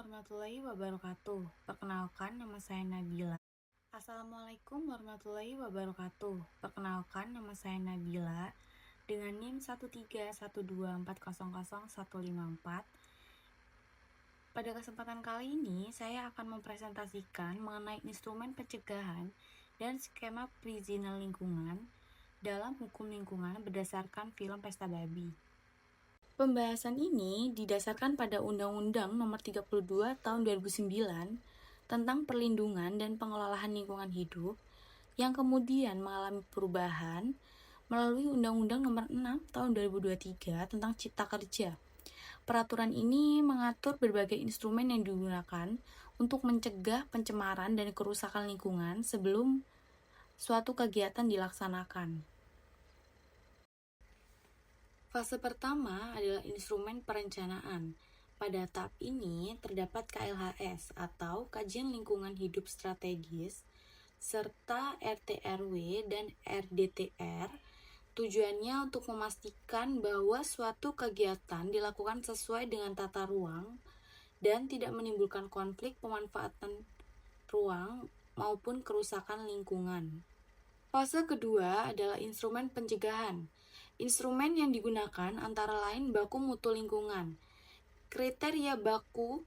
warahmatullahi wabarakatuh. Perkenalkan, nama saya Nabila. Assalamualaikum warahmatullahi wabarakatuh. Perkenalkan, nama saya Nabila dengan NIM 13124000154. Pada kesempatan kali ini, saya akan mempresentasikan mengenai instrumen pencegahan dan skema perizinan lingkungan dalam hukum lingkungan berdasarkan film Pesta Babi. Pembahasan ini didasarkan pada Undang-Undang Nomor 32 Tahun 2009 tentang perlindungan dan pengelolaan lingkungan hidup yang kemudian mengalami perubahan melalui Undang-Undang Nomor 6 Tahun 2023 tentang Cipta Kerja. Peraturan ini mengatur berbagai instrumen yang digunakan untuk mencegah pencemaran dan kerusakan lingkungan sebelum suatu kegiatan dilaksanakan. Fase pertama adalah instrumen perencanaan. Pada tahap ini terdapat KLHS atau Kajian Lingkungan Hidup Strategis serta RT/RW dan RDTR. Tujuannya untuk memastikan bahwa suatu kegiatan dilakukan sesuai dengan tata ruang dan tidak menimbulkan konflik pemanfaatan ruang maupun kerusakan lingkungan. Fase kedua adalah instrumen pencegahan. Instrumen yang digunakan antara lain baku mutu lingkungan, kriteria baku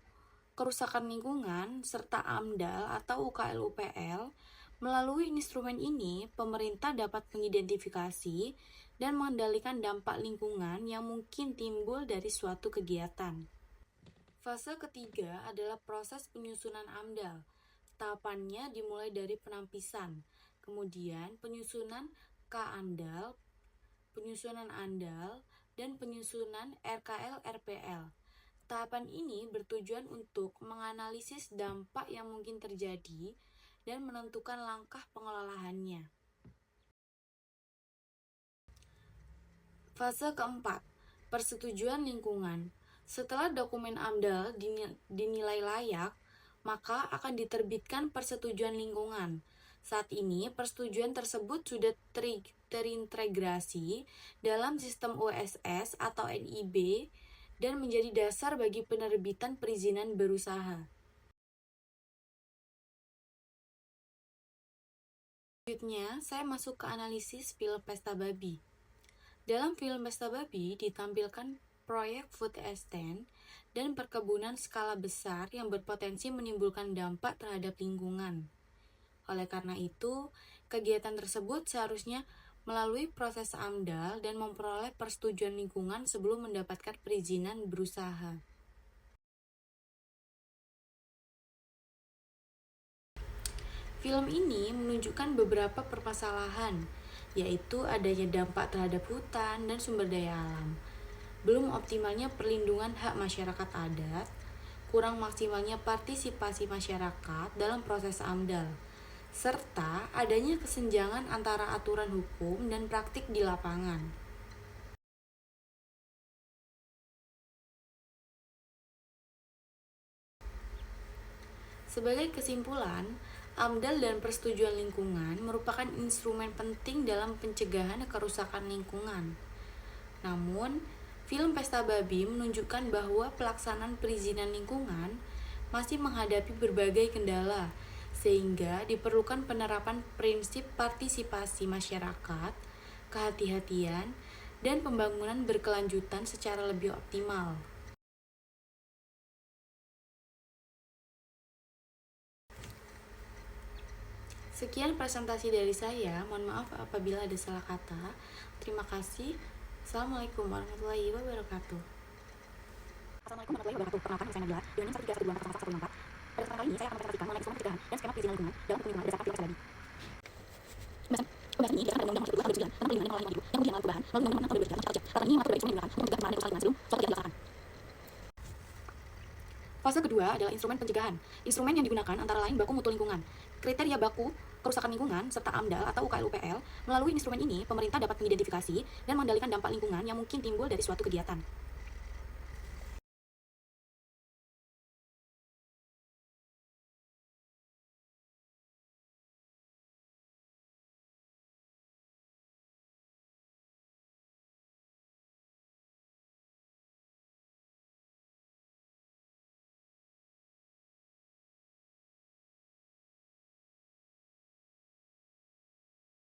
kerusakan lingkungan, serta AMDAL atau UKL-UPL. Melalui instrumen ini, pemerintah dapat mengidentifikasi dan mengendalikan dampak lingkungan yang mungkin timbul dari suatu kegiatan. Fase ketiga adalah proses penyusunan AMDAL. Tahapannya dimulai dari penampisan, kemudian penyusunan K-AMDAL, penyusunan AMDAL, dan penyusunan RKL-RPL. Tahapan ini bertujuan untuk menganalisis dampak yang mungkin terjadi dan menentukan langkah pengelolaannya. Fase keempat, persetujuan lingkungan. Setelah dokumen AMDAL dinilai layak, maka akan diterbitkan persetujuan lingkungan. Saat ini, persetujuan tersebut sudah terintegrasi dalam sistem OSS atau NIB dan menjadi dasar bagi penerbitan perizinan berusaha. Selanjutnya, saya masuk ke analisis film Pesta Babi. Dalam film Pesta Babi ditampilkan proyek food estate dan perkebunan skala besar yang berpotensi menimbulkan dampak terhadap lingkungan. Oleh karena itu, kegiatan tersebut seharusnya melalui proses AMDAL dan memperoleh persetujuan lingkungan sebelum mendapatkan perizinan berusaha. Film ini menunjukkan beberapa permasalahan, yaitu adanya dampak terhadap hutan dan sumber daya alam, belum optimalnya perlindungan hak masyarakat adat, kurang maksimalnya partisipasi masyarakat dalam proses AMDAL, serta adanya kesenjangan antara aturan hukum dan praktik di lapangan. Sebagai kesimpulan, AMDAL dan persetujuan lingkungan merupakan instrumen penting dalam pencegahan kerusakan lingkungan. Namun, film Pesta Babi menunjukkan bahwa pelaksanaan perizinan lingkungan masih menghadapi berbagai kendala, sehingga diperlukan penerapan prinsip partisipasi masyarakat, kehati-hatian, dan pembangunan berkelanjutan secara lebih optimal. Sekian presentasi dari saya, mohon maaf apabila ada salah kata. Terima kasih. Assalamualaikum warahmatullahi wabarakatuh. Assalamualaikum warahmatullahi wabarakatuh. Perkenalkan, saya Nabila dengan NIM 13124000154. Pada kesempatan kali ini, saya akan mempresentasikan mengenai instrumen pencegahan dan skema perizinan lingkungan dalam hukum lingkungan berdasarkan film Pesta Babi. Pembahasan ini didasarkan pada Undang-Undang Nomor 32 Tahun 2009 tentang perlindungan dan pengelolaan lingkungan hidup yang kemudian mengalami perubahan melalui Undang-Undang Nomor 6 Tahun 2023 tentang Cipta Kerja. Peraturan ini mengatur berbagai instrumen yang digunakan untuk mencegah pencemaran dan kerusakan lingkungan sebelum suatu kegiatan dilaksanakan. Fase kedua adalah instrumen pencegahan. Instrumen yang digunakan antara lain baku mutu lingkungan, kriteria baku kerusakan lingkungan, serta AMDAL atau UKL-UPL. Melalui instrumen ini, pemerintah dapat mengidentifikasi dan mengendalikan dampak lingkungan yang mungkin timbul dari suatu kegiatan.